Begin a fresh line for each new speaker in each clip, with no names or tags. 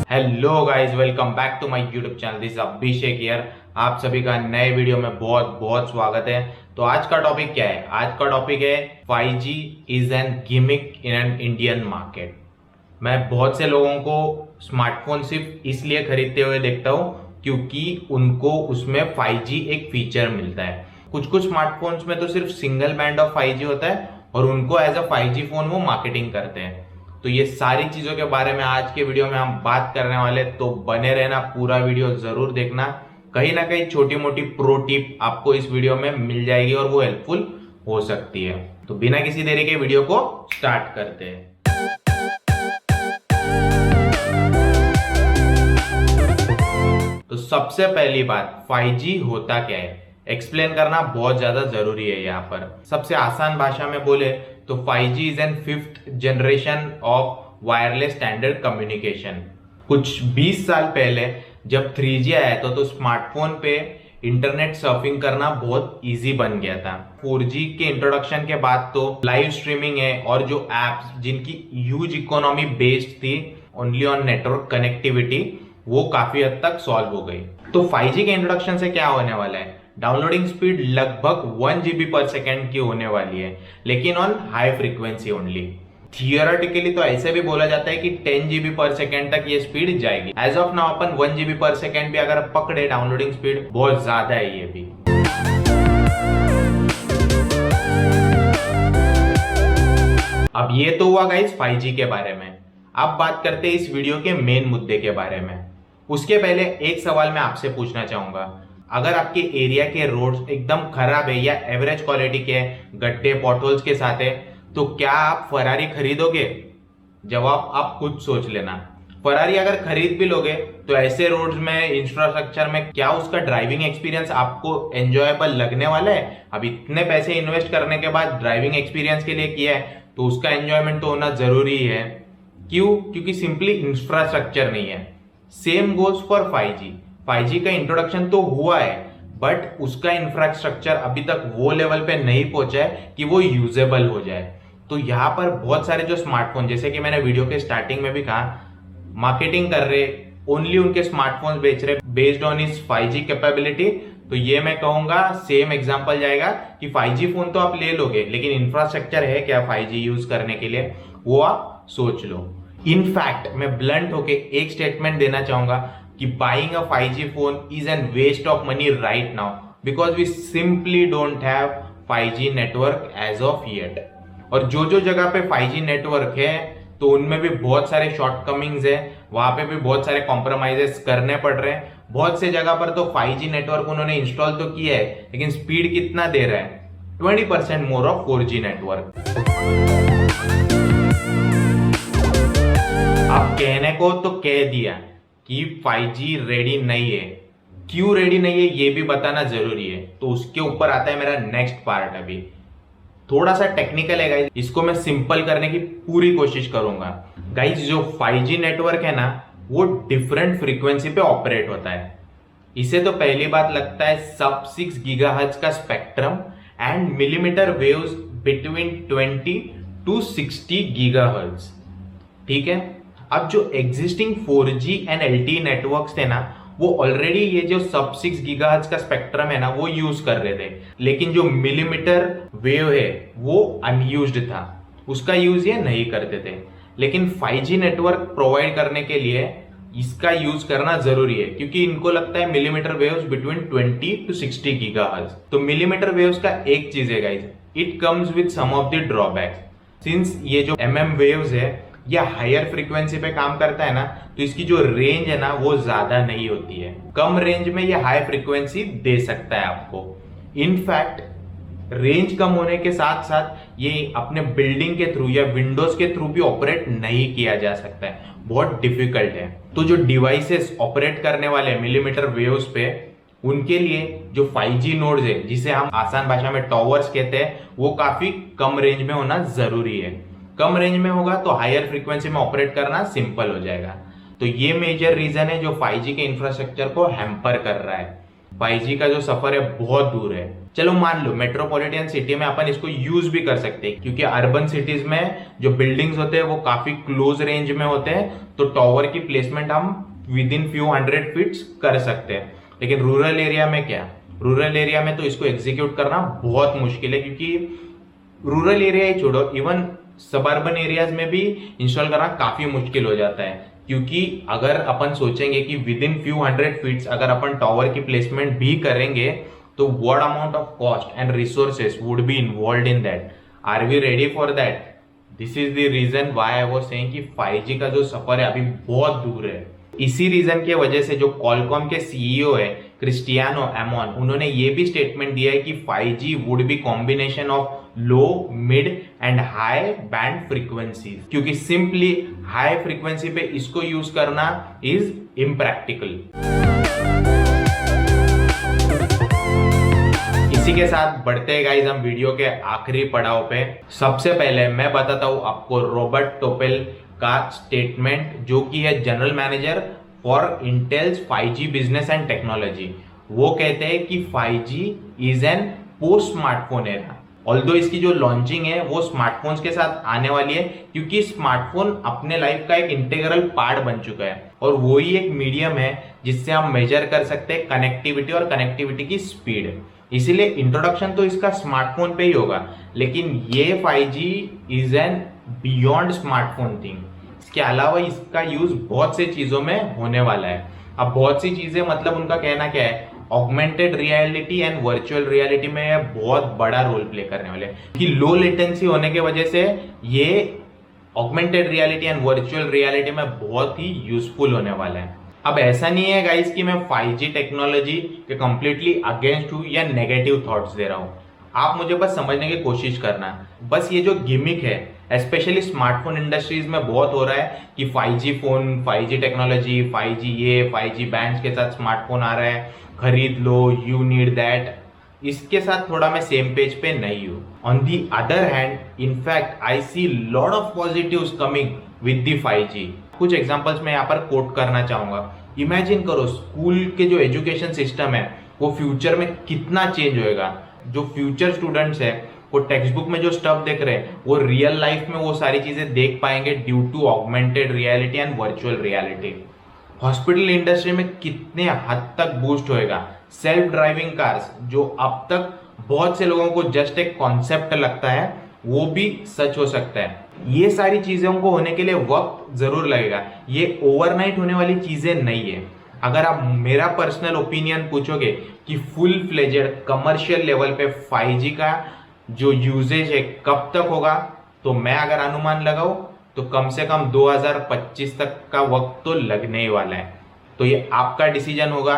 Hello guys, welcome back to my YouTube channel. This Abhishek here. आप सभी का नए वीडियो में बहुत बहुत स्वागत है। तो आज का टॉपिक क्या है? आज का टॉपिक है 5G is an gimmick in an Indian market. मैं बहुत से लोगों को स्मार्टफोन सिर्फ इसलिए खरीदते हुए देखता हूँ क्योंकि उनको उसमें 5G एक फीचर मिलता है। कुछ कुछ स्मार्टफोन्स में तो सिर्फ सिंगल बैंड ऑफ 5G होता है और उनको एज अ 5G फोन वो मार्केटिंग करते हैं। तो ये सारी चीजों के बारे में आज के वीडियो में हम बात करने वाले, तो बने रहना, पूरा वीडियो जरूर देखना। कहीं ना कहीं छोटी मोटी प्रो टिप आपको इस वीडियो में मिल जाएगी और वो हेल्पफुल हो सकती है। तो बिना किसी देरी के वीडियो को स्टार्ट करते हैं। तो सबसे पहली बात, 5G होता क्या है एक्सप्लेन करना बहुत ज्यादा जरूरी है। यहाँ पर सबसे आसान भाषा में बोले तो 5G is an 5th generation of wireless standard communication. कुछ 20 साल पहले जब 3G आया था तो स्मार्टफोन पे इंटरनेट सर्फिंग करना बहुत इजी बन गया था। 4G के इंट्रोडक्शन के बाद तो लाइव स्ट्रीमिंग है और जो एप्स जिनकी ह्यूज इकोनॉमी बेस्ड थी ओनली ऑन नेटवर्क कनेक्टिविटी, वो काफी हद तक सॉल्व हो गई। तो 5G के इंट्रोडक्शन से क्या होने वाला है? डाउनलोडिंग स्पीड लगभग 1 GB पर सेकेंड की होने वाली है, लेकिन on high frequency only. Theoretically तो ऐसे भी बोला जाता है कि 10 GB पर सेकेंड तक ये स्पीड जाएगी। एज ऑफ नाउ अपन 1 GB पर सेकेंड भी अगर पकड़े डाउनलोडिंग स्पीड, बहुत ज्यादा है ये भी। अब ये तो हुआ गाइस 5G के बारे में। अब बात करते हैं इस वीडियो के मेन मुद्दे के बारे में। उसके पहले एक सवाल मैं आपसे पूछना चाहूंगा, अगर आपके एरिया के रोड्स एकदम खराब है या एवरेज क्वालिटी के गड्ढे पॉटहोल्स के साथ है, तो क्या आप फरारी खरीदोगे? जवाब आप खुद सोच लेना। फरारी अगर खरीद भी लोगे तो ऐसे रोड्स में, इंफ्रास्ट्रक्चर में, क्या उसका ड्राइविंग एक्सपीरियंस आपको एंजॉयबल लगने वाला है? अब इतने पैसे इन्वेस्ट करने के बाद ड्राइविंग एक्सपीरियंस के लिए किया है तो उसका एंजॉयमेंट तो होना जरूरी है। क्यों? क्योंकि सिंपली इंफ्रास्ट्रक्चर नहीं है। Same goes for 5G। 5G का इंट्रोडक्शन तो हुआ है बट उसका इंफ्रास्ट्रक्चर अभी तक वो लेवल पे नहीं पहुंचा है कि वो यूजेबल हो जाए। तो यहाँ पर बहुत सारे जो स्मार्टफोन, जैसे कि मैंने वीडियो के स्टार्टिंग में भी कहा, मार्केटिंग कर रहे, ओनली उनके स्मार्टफोन बेच रहे बेस्ड ऑन इस 5G कैपेबिलिटी। तो ये मैं कहूंगा सेम एग्जांपल जाएगा कि 5G फोन तो आप ले लोगे, लेकिन इंफ्रास्ट्रक्चर है क्या 5G यूज करने के लिए, वो आप सोच लो। इनफैक्ट मैं ब्लंट होके एक स्टेटमेंट देना चाहूंगा कि buying a 5G phone is an waste of money right now because we simply don't have 5G network as of yet. और जो जो जगह पे 5G नेटवर्क है तो उनमें भी बहुत सारे शॉर्टकमिंग्स है, वहां पे भी बहुत सारे कॉम्प्रोमाइजेस करने पड़ रहे हैं। बहुत से जगह पर तो 5G नेटवर्क उन्होंने इंस्टॉल तो किया है, लेकिन स्पीड कितना दे रहा है? 20% मोर ऑफ 4G नेटवर्क। अब कहने को तो कह दिया कि 5G रेडी नहीं है। क्यों रेडी नहीं है ये भी बताना जरूरी है। तो उसके ऊपर आता है मेरा नेक्स्ट पार्ट। अभी थोड़ा सा टेक्निकल है गाइज, इसको मैं सिंपल करने की पूरी कोशिश करूंगा। गाइज जो 5G नेटवर्क है ना, वो डिफरेंट फ्रीक्वेंसी पे ऑपरेट होता है। इसे तो पहली बात लगता है सब 6 गीगाहर्ट्ज का spectrum and millimetre waves between 20 to 60 gigahertz. ठीक है। अब जो existing 4G and LTE networks थे ना, वो ऑलरेडी ये जो सब 6 गीगाहर्ट्ज का स्पेक्ट्रम है ना, वो यूज कर रहे थे, लेकिन जो मिलीमीटर वेव है वो अनयूज्ड था, उसका यूज ये नहीं करते थे। लेकिन 5G नेटवर्क प्रोवाइड करने के लिए इसका यूज करना जरूरी है, क्योंकि इनको लगता है millimetre waves between 20 to 60 gigahertz. तो मिलीमीटर वेव्स का एक चीज है guys, it comes with some of the drawbacks. Since ये जो MM वेव्स है या हायर फ्रीक्वेंसी पे काम करता है ना, तो इसकी जो रेंज है ना वो ज्यादा नहीं होती है। कम रेंज में ये हाई फ्रीक्वेंसी दे सकता है आपको। इनफैक्ट रेंज कम होने के साथ साथ ये अपने बिल्डिंग के थ्रू या विंडोज के थ्रू भी ऑपरेट नहीं किया जा सकता है, बहुत डिफिकल्ट है। तो जो डिवाइसेस ऑपरेट करने वाले मिलीमीटर वेव्स पे, उनके लिए जो 5G नोड्स है, जिसे हम आसान भाषा में टॉवर्स कहते हैं, वो काफी कम रेंज में होना जरूरी है। कम रेंज में होगा तो हायर फ्रीक्वेंसी में ऑपरेट करना सिंपल हो जाएगा। तो ये मेजर रीजन है जो 5G के इंफ्रास्ट्रक्चर को हैम्पर कर रहा है। 5G का जो सफर है बहुत दूर है। चलो मान लो मेट्रोपॉलिटन सिटी में अपन इसको यूज भी कर सकते हैं, क्योंकि अर्बन सिटीज में जो बिल्डिंग्स होते हैं वो काफी क्लोज रेंज में होते हैं, तो टॉवर की प्लेसमेंट हम विद इन फ्यू 100 फीट्स कर सकते हैं। लेकिन रूरल एरिया में क्या, रूरल एरिया में तो इसको एग्जीक्यूट करना बहुत मुश्किल है, क्योंकि रूरल एरिया ही छोड़ो, इवन सबअर्बन एरियाज में भी इंस्टॉल करना काफी मुश्किल हो जाता है। क्योंकि अगर अपन सोचेंगे कि विद इन फ्यू 100 फीट्स अगर अपन टावर की प्लेसमेंट भी करेंगे, तो what amount of cost and resources would be involve in that. Are we ready for that? This is the reason why I was saying कि 5G का जो सफर है अभी बहुत दूर है। इसी रीजन की वजह से जो कॉलकॉम के सीईओ है क्रिस्टियानो एमॉन, उन्होंने ये भी स्टेटमेंट दिया है कि 5G would be combination of low, mid and high band frequency, क्योंकि सिंपली हाई फ्रीक्वेंसी पे इसको यूज करना इज इम्प्रैक्टिकल। इसी के साथ बढ़ते हैं गाइस हम वीडियो के आखिरी पड़ाव पे। सबसे पहले मैं बताता हूं आपको रॉबर्ट टोपेल का स्टेटमेंट, जो कि है general manager for entails 5G business and technology. वो कहते हैं कि 5G is an post smartphone era. Although इसकी जो लॉन्चिंग है वो स्मार्टफोन्स के साथ आने वाली है, क्योंकि स्मार्टफोन अपने लाइफ का एक इंटीग्रल पार्ट बन चुका है और वो ही एक मीडियम है जिससे हम मेजर कर सकते हैं कनेक्टिविटी और कनेक्टिविटी की स्पीड। इसीलिए इंट्रोडक्शन तो इसका स्मार्टफोन पे ही होगा, लेकिन ये 5G is an beyond smartphone thing. इसके अलावा इसका यूज बहुत सी चीजों में होने वाला है। अब बहुत सी चीजें मतलब उनका कहना क्या है, augmented reality and virtual reality में ये बहुत बड़ा रोल प्ले करने वाले हैं, कि लो लेटेंसी होने की वजह से ये augmented reality and virtual reality में बहुत ही यूजफुल होने वाला है। अब ऐसा नहीं है गाइस कि मैं 5G टेक्नोलॉजी के कंप्लीटली अगेंस्ट हूं या नेगेटिव थॉट्स दे रहा हूं। आप मुझे बस समझने की कोशिश करना। बस ये जो गिमिक है स्पेशली स्मार्टफोन इंडस्ट्रीज में बहुत हो रहा है कि 5G phone, 5G technology, 5G ये 5G बैंड्स के साथ स्मार्टफोन आ रहा है, खरीद लो, यू नीड दैट। इसके साथ थोड़ा मैं सेम पेज पे नहीं हूँ। On the other hand, in fact I see lot of positives coming with the 5G। कुछ एग्जांपल्स मैं यहाँ पर कोट करना चाहूंगा। इमेजिन करो स्कूल के जो एजुकेशन सिस्टम है वो फ्यूचर में कितना चेंज होएगा। जो फ्यूचर स्टूडेंट्स है वो टेक्स्ट बुक में जो स्टफ देख रहे हैं वो रियल लाइफ में वो सारी चीजें देख पाएंगे due to augmented reality and virtual reality. Hospital industry में कितने हद तक बूस्ट होएगा। सेल्फ ड्राइविंग कार्स, जो अब तक बहुत से लोगों को जस्ट एक कॉन्सेप्ट लगता है, वो भी सच हो सकता है। ये सारी चीजों को होने के लिए वक्त जरूर लगेगा, ये ओवरनाइट होने वाली चीजें नहीं है। अगर आप मेरा पर्सनल ओपिनियन पूछोगे कि फुल फ्लेजेड कमर्शियल लेवल पे 5G का जो यूजेज है कब तक होगा, तो मैं अगर अनुमान लगाऊं तो कम से कम 2025 तक का वक्त तो लगने ही वाला है। तो ये आपका डिसीजन होगा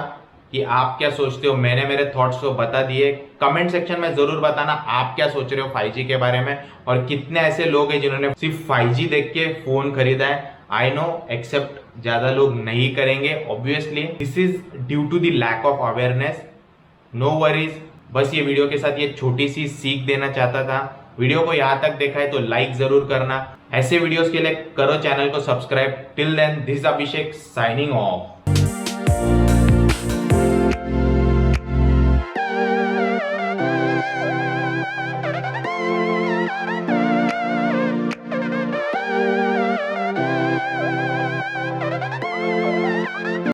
कि आप क्या सोचते हो। मैंने मेरे थॉट्स को बता दिए, कमेंट सेक्शन में जरूर बताना आप क्या सोच रहे हो 5G के बारे में, और कितने ऐसे लोग हैं जिन्होंने सिर्फ 5G देख के फोन खरीदा है। आई नो एक्सेप्ट ज्यादा लोग नहीं करेंगे, obviously this is due to the lack of awareness. No worries, बस ये वीडियो के साथ ये छोटी सी सीख देना चाहता था। वीडियो को यहाँ तक देखा है तो लाइक जरूर करना। ऐसे वीडियोस के लिए करो चैनल को subscribe. Till then, this Abhishek signing of.